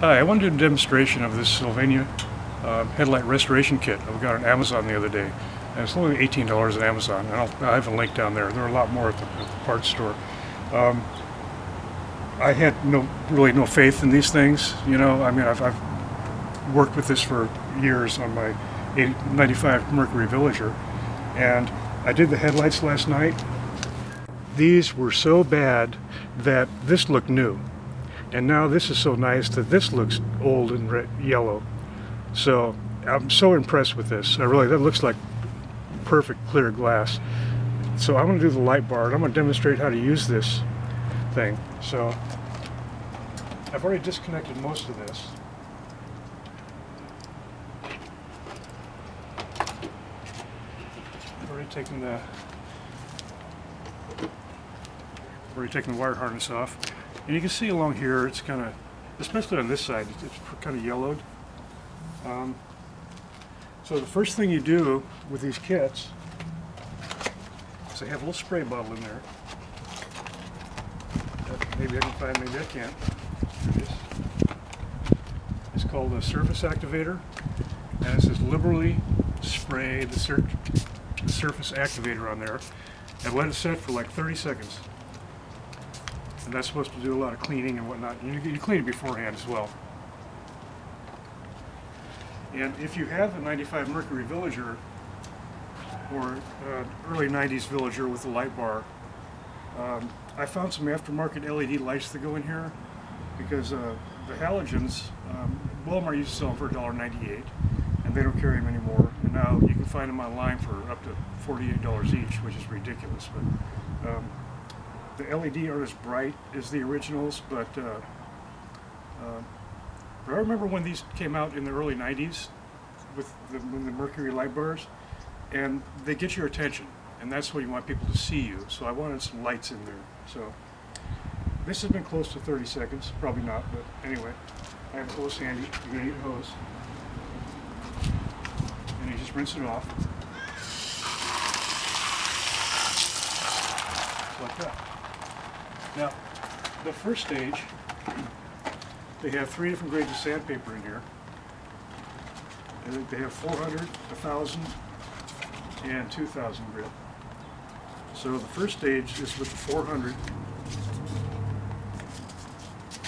Hi, I want to do a demonstration of this Sylvania Headlight Restoration Kit I got on Amazon the other day. And it's only $18 on Amazon, and I have a link down there. There are a lot more at the parts store. I had really no faith in these things, you know. I mean, I've worked with this for years on my 95 Mercury Villager, and I did the headlights last night. These were so bad that this looked new. And now this is so nice that this looks old and yellow. So I'm so impressed with this. That looks like perfect clear glass. So I'm going to do the light bar, and I'm going to demonstrate how to use this thing. So I've already disconnected most of this. I've already taken the wire harness off. And you can see along here, it's kind of, especially on this side, it's kind of yellowed. So the first thing you do with these kits is they have a little spray bottle in there. Maybe I can find, maybe I can't. Here it is. It's called a surface activator, and it says liberally spray the surface activator on there and let it set for like 30 seconds. And that's supposed to do a lot of cleaning and whatnot. You clean it beforehand as well. And if you have a 95 Mercury Villager or early 90s Villager with a light bar, I found some aftermarket LED lights that go in here because the halogens, Walmart used to sell them for $1.98, and they don't carry them anymore. And now you can find them online for up to $48 each, which is ridiculous. But the LED aren't as bright as the originals, but I remember when these came out in the early 90s with the Mercury light bars, and they get your attention, and that's when you want people to see you. So I wanted some lights in there. So this has been close to 30 seconds, probably not, but anyway, I have a hose handy. You're going to need a hose, and you just rinse it off like that. Now, the first stage, they have 3 different grades of sandpaper in here. And they have 400, 1,000, and 2,000 grit. So the first stage is with the 400.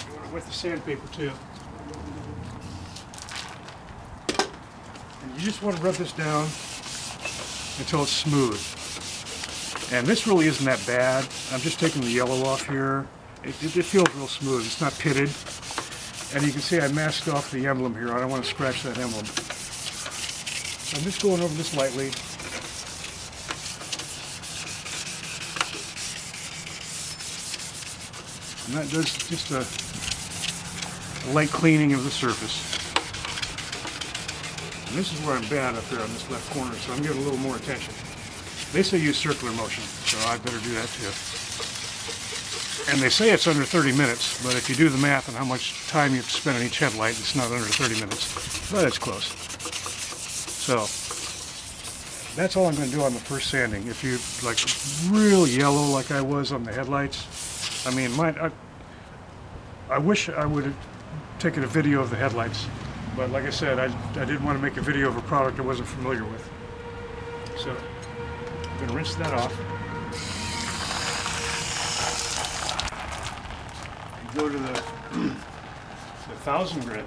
You want to wet the sandpaper too. And you just want to rub this down until it's smooth. And this really isn't that bad. I'm just taking the yellow off here. It feels real smooth. It's not pitted. And you can see I masked off the emblem here. I don't want to scratch that emblem. So I'm just going over this lightly. And that does just a light cleaning of the surface. And this is where I'm bad up there on this left corner, so I'm getting a little more attention. They say use circular motion, so I better do that too. And they say it's under 30 minutes, but if you do the math on how much time you have to spend on each headlight, it's not under 30 minutes, but it's close. So that's all I'm going to do on the first sanding. If you like real yellow like I was on the headlights, I mean, I wish I would have taken a video of the headlights, but like I said, I didn't want to make a video of a product I wasn't familiar with. So I'm going to rinse that off. And go to the 1,000 grit.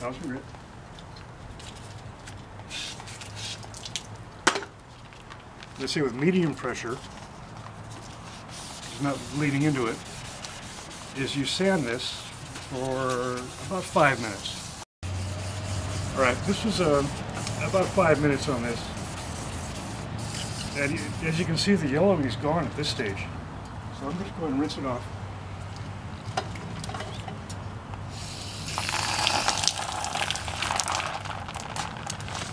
1,000 grit. Let's see, with medium pressure, it's not bleeding into it, is you sand this for about 5 minutes. All right, this was about 5 minutes on this, and as you can see, the yellowing is gone at this stage. So I'm just going to rinse it off.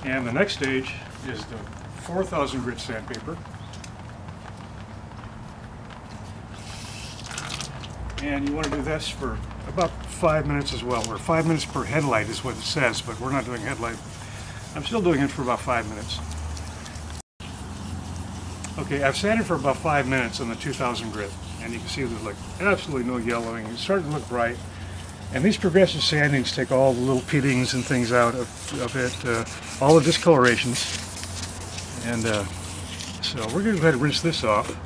And the next stage is the 4,000 grit sandpaper. And you want to do this for about 5 minutes as well, or 5 minutes per headlight is what it says, but we're not doing headlight. I'm still doing it for about 5 minutes. Okay, I've sanded for about 5 minutes on the 2000 grit, And you can see there's like absolutely no yellowing. It's starting to look bright. And these progressive sandings take all the little peelings and things out of it, all the discolorations. And so we're going to go ahead and rinse this off.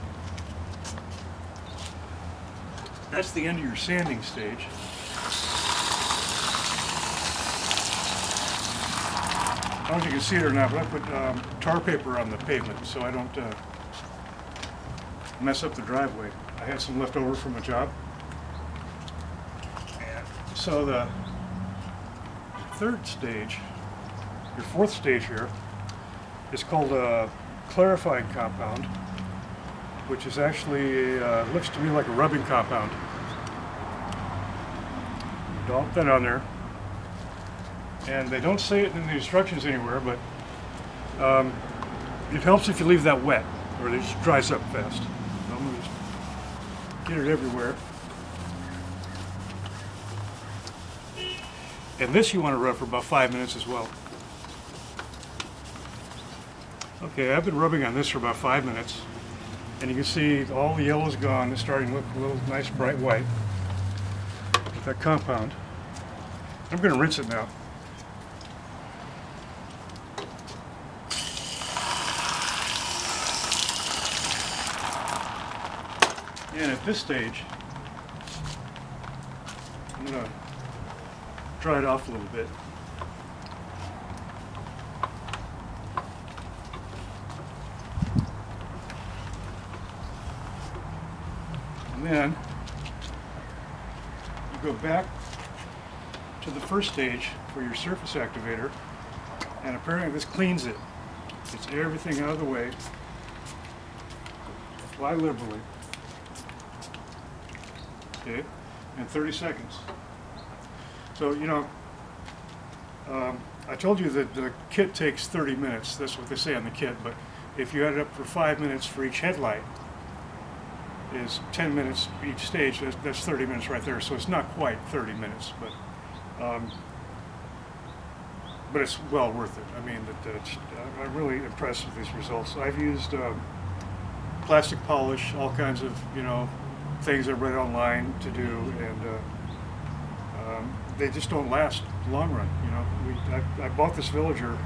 That's the end of your sanding stage. I don't know if you can see it or not, but I put tar paper on the pavement so I don't mess up the driveway. I had some left over from a job. And so the third stage, your fourth stage here, is called a clarifying compound, which is actually, looks to me like a rubbing compound. Dump that on there. And they don't say it in the instructions anywhere, but it helps if you leave that wet, or it just dries up fast. I'm going to just get it everywhere. And this you want to rub for about 5 minutes as well. Okay, I've been rubbing on this for about 5 minutes, and you can see all the yellow's gone. It's starting to look a little nice bright white with that compound. I'm going to rinse it now. And at this stage, I'm going to dry it off a little bit. And then you go back to the first stage for your surface activator, and apparently this cleans it. Gets everything out of the way. Apply liberally. Okay, in 30 seconds. So, you know, I told you that the kit takes 30 minutes. That's what they say on the kit, but if you add it up for 5 minutes for each headlight, is 10 minutes each stage. That's 30 minutes right there. So it's not quite 30 minutes, but it's well worth it. I mean, I'm really impressed with these results. I've used plastic polish, all kinds of, you know, things I read online to do, and they just don't last long run. You know, I bought this Villager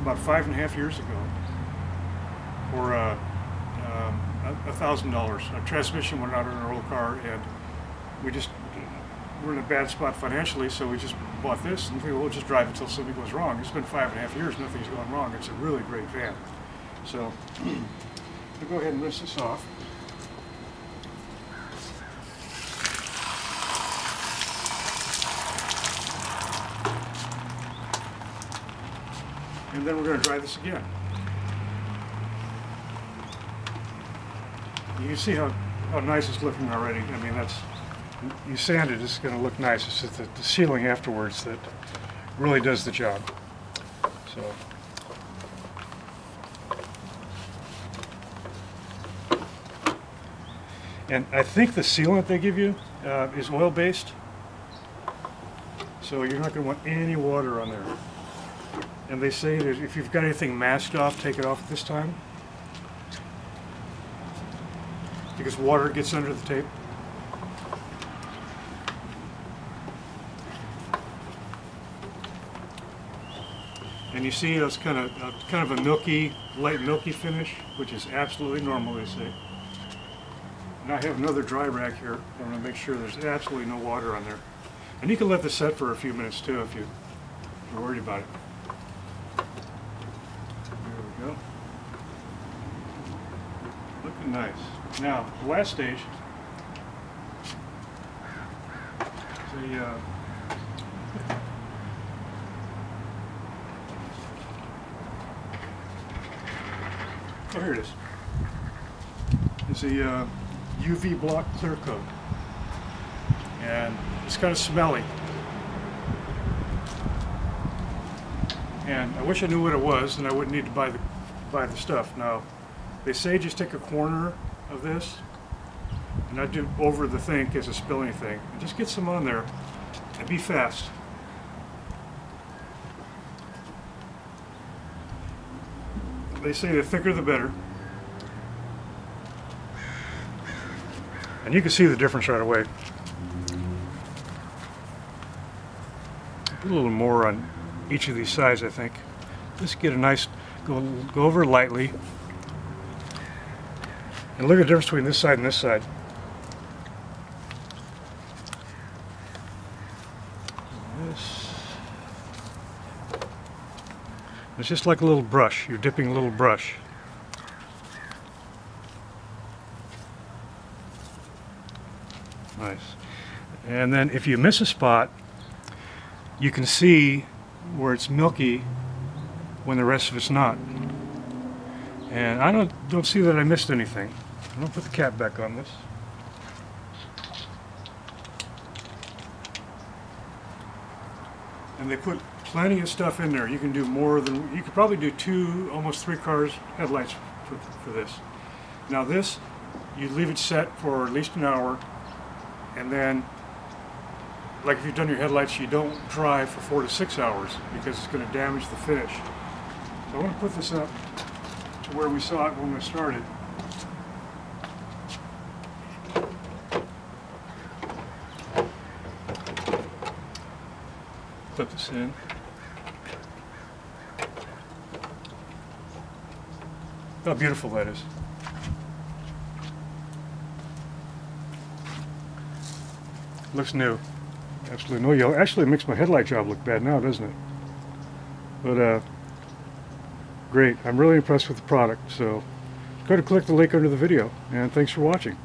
about 5.5 years ago for $1,000. Our transmission went out in our old car, and we're in a bad spot financially, so we just bought this and we'll just drive until something goes wrong. It's been 5.5 years, nothing's going wrong. It's a really great van. So we'll go ahead and rinse this off. And then we're going to dry this again. You can see how nice it's looking already. I mean, you sand it, it's going to look nice. It's just the sealing afterwards that really does the job. So, and I think the sealant they give you is oil-based, so you're not going to want any water on there. And they say that if you've got anything masked off, take it off at this time, because water gets under the tape. And you see it's kind of a milky, light milky finish, which is absolutely normal, they say. And I have another dry rag here. I'm going to make sure there's absolutely no water on there. And you can let this set for a few minutes too if you're worried about it. There we go. Looking nice. Now, the last stage is oh, here it is. It's a UV block clear coat, and it's kind of smelly. And I wish I knew what it was, and I wouldn't need to buy the stuff. Now, they say just take a corner of this, and not do over the thing in case of spill anything. And just get some on there, and be fast. They say the thicker the better. And you can see the difference right away. Put a little more on each of these sides, I think. Just get a nice, go over lightly. And look at the difference between this side and this side. It's just like a little brush. You're dipping a little brush. Nice. And then if you miss a spot, you can see where it's milky when the rest of it's not. And I don't see that I missed anything. I'm gonna put the cap back on this. And they put plenty of stuff in there. You can do more than, you could probably do 2, almost 3 cars headlights for this. Now this, you leave it set for at least an hour, and then, like if you've done your headlights, you don't drive for 4 to 6 hours because it's going to damage the finish. So I want to put this up to where we saw it when we started. Put this in. How beautiful that is. Looks new. Absolutely no yellow. Actually, it makes my headlight job look bad now, doesn't it? But great. I'm really impressed with the product. So go to click the link under the video, and thanks for watching.